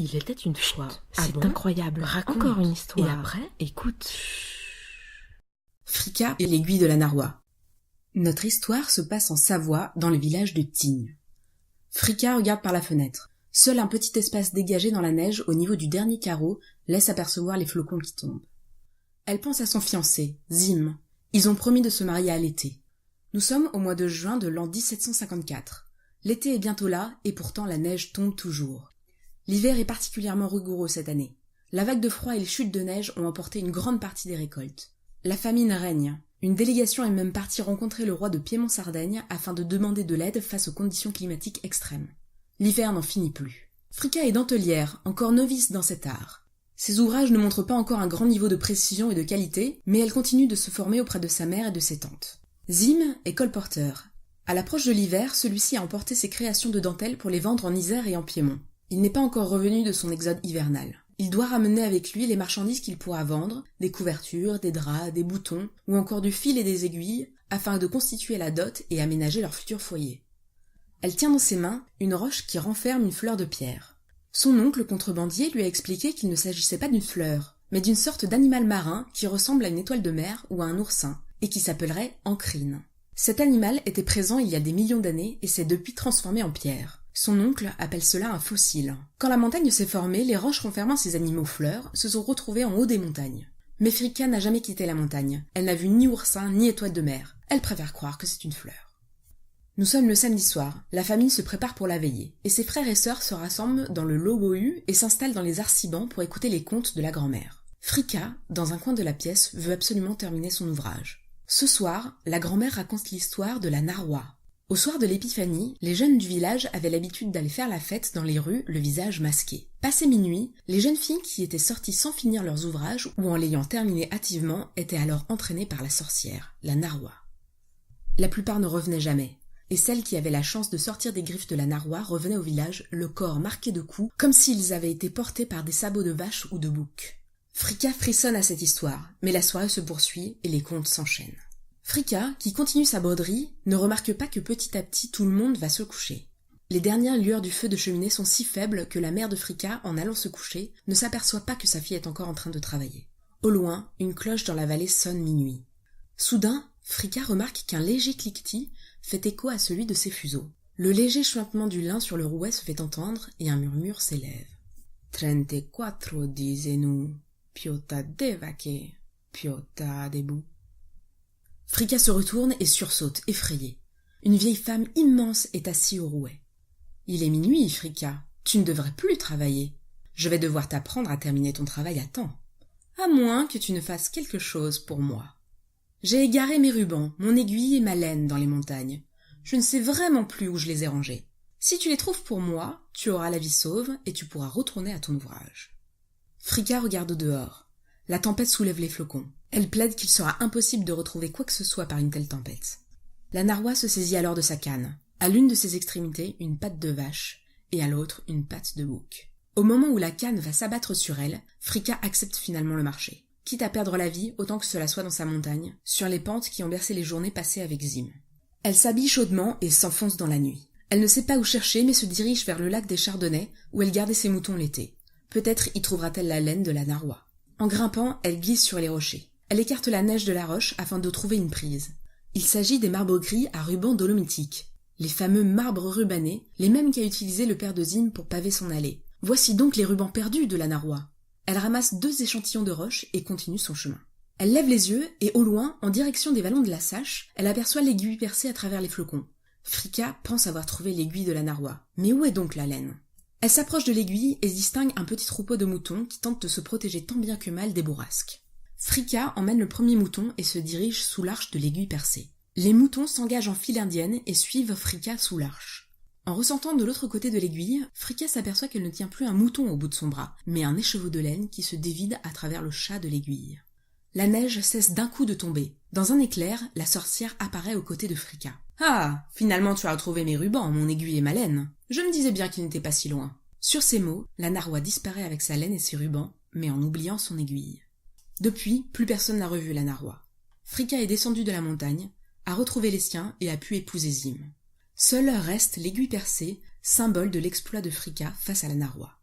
Il était une fois. C'est incroyable. Raconte. Encore une histoire. Et après, écoute. Fricka et l'aiguille de la narwa. Notre histoire se passe en Savoie, dans le village de Tignes. Fricka regarde par la fenêtre. Seul un petit espace dégagé dans la neige au niveau du dernier carreau laisse apercevoir les flocons qui tombent. Elle pense à son fiancé, Zim. Ils ont promis de se marier à l'été. Nous sommes au mois de juin de l'an 1754. L'été est bientôt là et pourtant la neige tombe toujours. L'hiver est particulièrement rigoureux cette année. La vague de froid et les chutes de neige ont emporté une grande partie des récoltes. La famine règne. Une délégation est même partie rencontrer le roi de Piémont-Sardaigne afin de demander de l'aide face aux conditions climatiques extrêmes. L'hiver n'en finit plus. Fricka est dentelière, encore novice dans cet art. Ses ouvrages ne montrent pas encore un grand niveau de précision et de qualité, mais elle continue de se former auprès de sa mère et de ses tantes. Zim est colporteur. À l'approche de l'hiver, celui-ci a emporté ses créations de dentelle pour les vendre en Isère et en Piémont. Il n'est pas encore revenu de son exode hivernal. Il doit ramener avec lui les marchandises qu'il pourra vendre, des couvertures, des draps, des boutons, ou encore du fil et des aiguilles, afin de constituer la dot et aménager leur futur foyer. Elle tient dans ses mains une roche qui renferme une fleur de pierre. Son oncle contrebandier lui a expliqué qu'il ne s'agissait pas d'une fleur, mais d'une sorte d'animal marin qui ressemble à une étoile de mer ou à un oursin, et qui s'appellerait ancrine. Cet animal était présent il y a des millions d'années et s'est depuis transformé en pierre. Son oncle appelle cela un fossile. Quand la montagne s'est formée, les roches renfermant ces animaux fleurs se sont retrouvées en haut des montagnes. Mais Fricka n'a jamais quitté la montagne. Elle n'a vu ni oursin ni étoile de mer. Elle préfère croire que c'est une fleur. Nous sommes le samedi soir. La famille se prépare pour la veillée. Et ses frères et sœurs se rassemblent dans le lobohu et s'installent dans les arcibans pour écouter les contes de la grand-mère. Fricka, dans un coin de la pièce, veut absolument terminer son ouvrage. Ce soir, la grand-mère raconte l'histoire de la narwa. Au soir de l'épiphanie, les jeunes du village avaient l'habitude d'aller faire la fête dans les rues, le visage masqué. Passé minuit, les jeunes filles qui étaient sorties sans finir leurs ouvrages ou en l'ayant terminé hâtivement étaient alors entraînées par la sorcière, la narwa. La plupart ne revenaient jamais, et celles qui avaient la chance de sortir des griffes de la narwa revenaient au village, le corps marqué de coups, comme s'ils avaient été portés par des sabots de vache ou de bouc. Fricka frissonne à cette histoire, mais la soirée se poursuit et les contes s'enchaînent. Fricka, qui continue sa broderie, ne remarque pas que petit à petit tout le monde va se coucher. Les dernières lueurs du feu de cheminée sont si faibles que la mère de Fricka, en allant se coucher, ne s'aperçoit pas que sa fille est encore en train de travailler. Au loin, une cloche dans la vallée sonne minuit. Soudain, Fricka remarque qu'un léger cliquetis fait écho à celui de ses fuseaux. Le léger chuintement du lin sur le rouet se fait entendre et un murmure s'élève. 34 disez-nous, piota devaque, piota debout. Fricka se retourne et sursaute, effrayée. Une vieille femme immense est assise au rouet. « Il est minuit, Fricka. Tu ne devrais plus travailler. Je vais devoir t'apprendre à terminer ton travail à temps. À moins que tu ne fasses quelque chose pour moi. J'ai égaré mes rubans, mon aiguille et ma laine dans les montagnes. Je ne sais vraiment plus où je les ai rangés. Si tu les trouves pour moi, tu auras la vie sauve et tu pourras retourner à ton ouvrage. » Fricka regarde au dehors. La tempête soulève les flocons. Elle plaide qu'il sera impossible de retrouver quoi que ce soit par une telle tempête. La narwa se saisit alors de sa canne. À l'une de ses extrémités, une patte de vache, et à l'autre, une patte de bouc. Au moment où la canne va s'abattre sur elle, Fricka accepte finalement le marché. Quitte à perdre la vie, autant que cela soit dans sa montagne, sur les pentes qui ont bercé les journées passées avec Zim. Elle s'habille chaudement et s'enfonce dans la nuit. Elle ne sait pas où chercher, mais se dirige vers le lac des Chardonnays, où elle gardait ses moutons l'été. Peut-être y trouvera-t-elle la laine de la narwa. En grimpant, elle glisse sur les rochers. Elle écarte la neige de la roche afin de trouver une prise. Il s'agit des marbres gris à rubans dolomitiques. Les fameux marbres rubanés, les mêmes qu'a utilisé le père de Zim pour paver son allée. Voici donc les rubans perdus de la narwa. Elle ramasse 2 échantillons de roche et continue son chemin. Elle lève les yeux et au loin, en direction des vallons de la Sache, elle aperçoit l'aiguille percée à travers les flocons. Fricka pense avoir trouvé l'aiguille de la narwa. Mais où est donc la laine ? Elle s'approche de l'aiguille et distingue un petit troupeau de moutons qui tentent de se protéger tant bien que mal des bourrasques. Fricka emmène le premier mouton et se dirige sous l'arche de l'aiguille percée. Les moutons s'engagent en file indienne et suivent Fricka sous l'arche. En ressentant de l'autre côté de l'aiguille, Fricka s'aperçoit qu'elle ne tient plus un mouton au bout de son bras, mais un écheveau de laine qui se dévide à travers le chat de l'aiguille. La neige cesse d'un coup de tomber. Dans un éclair, la sorcière apparaît aux côtés de Fricka. « Ah, finalement tu as retrouvé mes rubans, mon aiguille et ma laine. Je me disais bien qu'ils n'étaient pas si loin. » Sur ces mots, la narwa disparaît avec sa laine et ses rubans, mais en oubliant son aiguille. Depuis, plus personne n'a revu la narwa. Fricka est descendue de la montagne, a retrouvé les siens et a pu épouser Zim. Seule reste l'aiguille percée, symbole de l'exploit de Fricka face à la narwa.